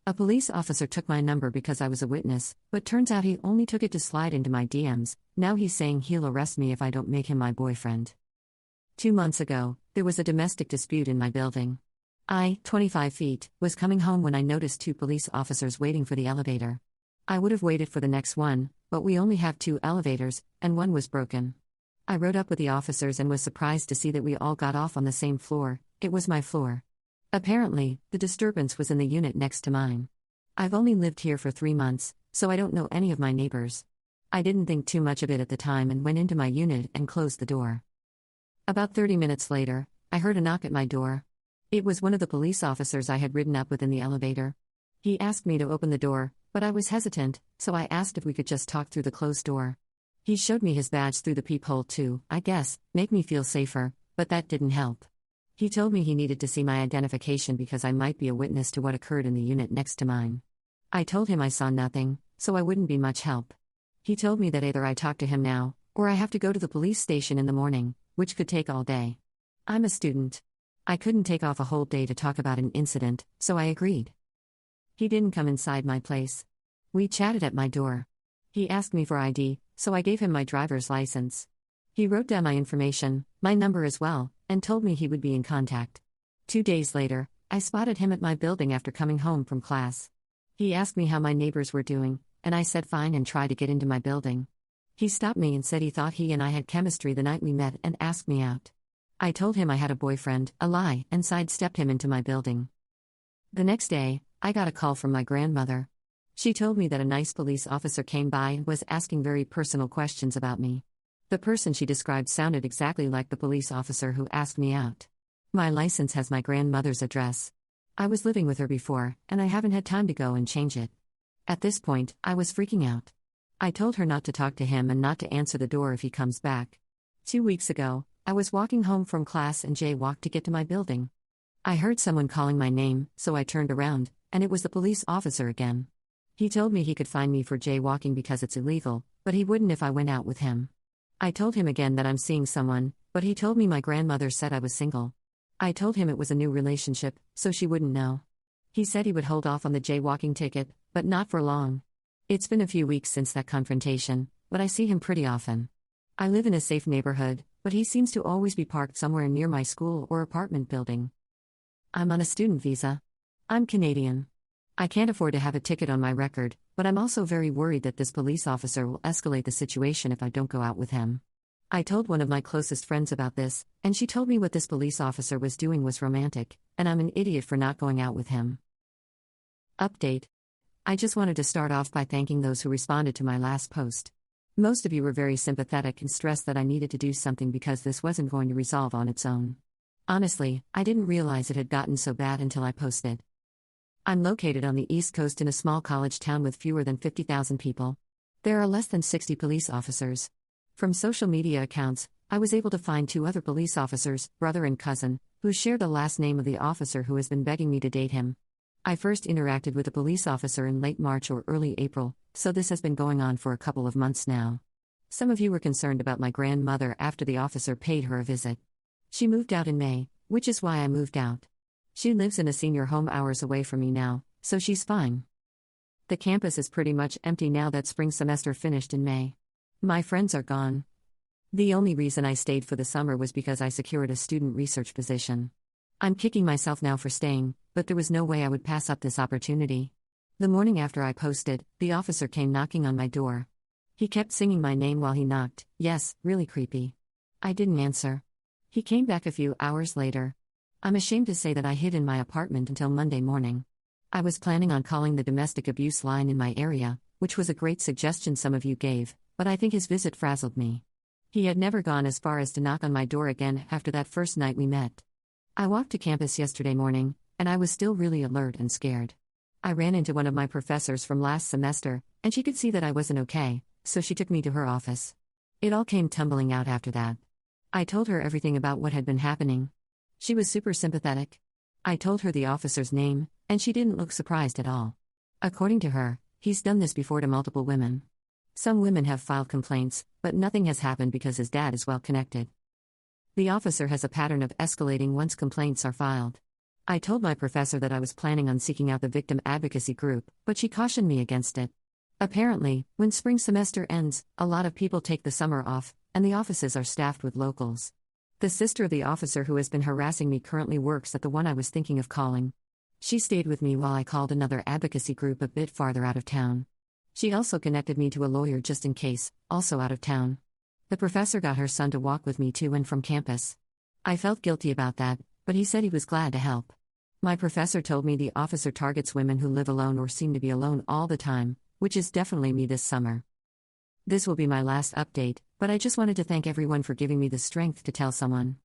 A police officer took my number because I was a witness, but turns out he only took it to slide into my DMs. Now he's saying he'll arrest me if I don't make him my boyfriend. 2 months ago, there was a domestic dispute in my building. I, 25 feet, was coming home when I noticed two police officers waiting for the elevator. I would have waited for the next one, but we only have 2 elevators, and one was broken. I rode up with the officers and was surprised to see that we all got off on the same floor. It was my floor. Apparently, the disturbance was in the unit next to mine. I've only lived here for 3 months, so I don't know any of my neighbors. I didn't think too much of it at the time and went into my unit and closed the door. About 30 minutes later, I heard a knock at my door. It was one of the police officers I had ridden up with in the elevator. He asked me to open the door, but I was hesitant, so I asked if we could just talk through the closed door. He showed me his badge through the peephole too, I guess, make me feel safer, but that didn't help. He told me he needed to see my identification because I might be a witness to what occurred in the unit next to mine. I told him I saw nothing, so I wouldn't be much help. He told me that either I talk to him now, or I have to go to the police station in the morning, which could take all day. I'm a student. I couldn't take off a whole day to talk about an incident, so I agreed. He didn't come inside my place. We chatted at my door. He asked me for ID, so I gave him my driver's license. He wrote down my information, my number as well, and told me he would be in contact. 2 days later, I spotted him at my building after coming home from class. He asked me how my neighbors were doing, and I said fine and tried to get into my building. He stopped me and said he thought he and I had chemistry the night we met and asked me out. I told him I had a boyfriend, a lie, and sidestepped him into my building. The next day, I got a call from my grandmother. She told me that a nice police officer came by and was asking very personal questions about me. The person she described sounded exactly like the police officer who asked me out. My license has my grandmother's address. I was living with her before, and I haven't had time to go and change it. At this point, I was freaking out. I told her not to talk to him and not to answer the door if he comes back. 2 weeks ago, I was walking home from class and jaywalked to get to my building. I heard someone calling my name, so I turned around, and it was the police officer again. He told me he could fine me for jaywalking because it's illegal, but he wouldn't if I went out with him. I told him again that I'm seeing someone, but he told me my grandmother said I was single. I told him it was a new relationship, so she wouldn't know. He said he would hold off on the jaywalking ticket, but not for long. It's been a few weeks since that confrontation, but I see him pretty often. I live in a safe neighborhood, but he seems to always be parked somewhere near my school or apartment building. I'm on a student visa. I'm Canadian. I can't afford to have a ticket on my record, but I'm also very worried that this police officer will escalate the situation if I don't go out with him. I told one of my closest friends about this, and she told me what this police officer was doing was romantic, and I'm an idiot for not going out with him. Update. I just wanted to start off by thanking those who responded to my last post. Most of you were very sympathetic and stressed that I needed to do something because this wasn't going to resolve on its own. Honestly, I didn't realize it had gotten so bad until I posted. I'm located on the East Coast in a small college town with fewer than 50,000 people. There are less than 60 police officers. From social media accounts, I was able to find 2 other police officers, brother and cousin, who share the last name of the officer who has been begging me to date him. I first interacted with a police officer in late March or early April, so this has been going on for a couple of months now. Some of you were concerned about my grandmother after the officer paid her a visit. She moved out in May, which is why I moved out. She lives in a senior home hours away from me now, so she's fine. The campus is pretty much empty now that spring semester finished in May. My friends are gone. The only reason I stayed for the summer was because I secured a student research position. I'm kicking myself now for staying, but there was no way I would pass up this opportunity. The morning after I posted, the officer came knocking on my door. He kept singing my name while he knocked, yes, really creepy. I didn't answer. He came back a few hours later. I'm ashamed to say that I hid in my apartment until Monday morning. I was planning on calling the domestic abuse line in my area, which was a great suggestion some of you gave, but I think his visit frazzled me. He had never gone as far as to knock on my door again after that first night we met. I walked to campus yesterday morning, and I was still really alert and scared. I ran into one of my professors from last semester, and she could see that I wasn't okay, so she took me to her office. It all came tumbling out after that. I told her everything about what had been happening. She was super sympathetic. I told her the officer's name, and she didn't look surprised at all. According to her, he's done this before to multiple women. Some women have filed complaints, but nothing has happened because his dad is well connected. The officer has a pattern of escalating once complaints are filed. I told my professor that I was planning on seeking out the victim advocacy group, but she cautioned me against it. Apparently, when spring semester ends, a lot of people take the summer off, and the offices are staffed with locals. The sister of the officer who has been harassing me currently works at the one I was thinking of calling. She stayed with me while I called another advocacy group a bit farther out of town. She also connected me to a lawyer just in case, also out of town. The professor got her son to walk with me to and from campus. I felt guilty about that, but he said he was glad to help. My professor told me the officer targets women who live alone or seem to be alone all the time, which is definitely me this summer. This will be my last update, but I just wanted to thank everyone for giving me the strength to tell someone.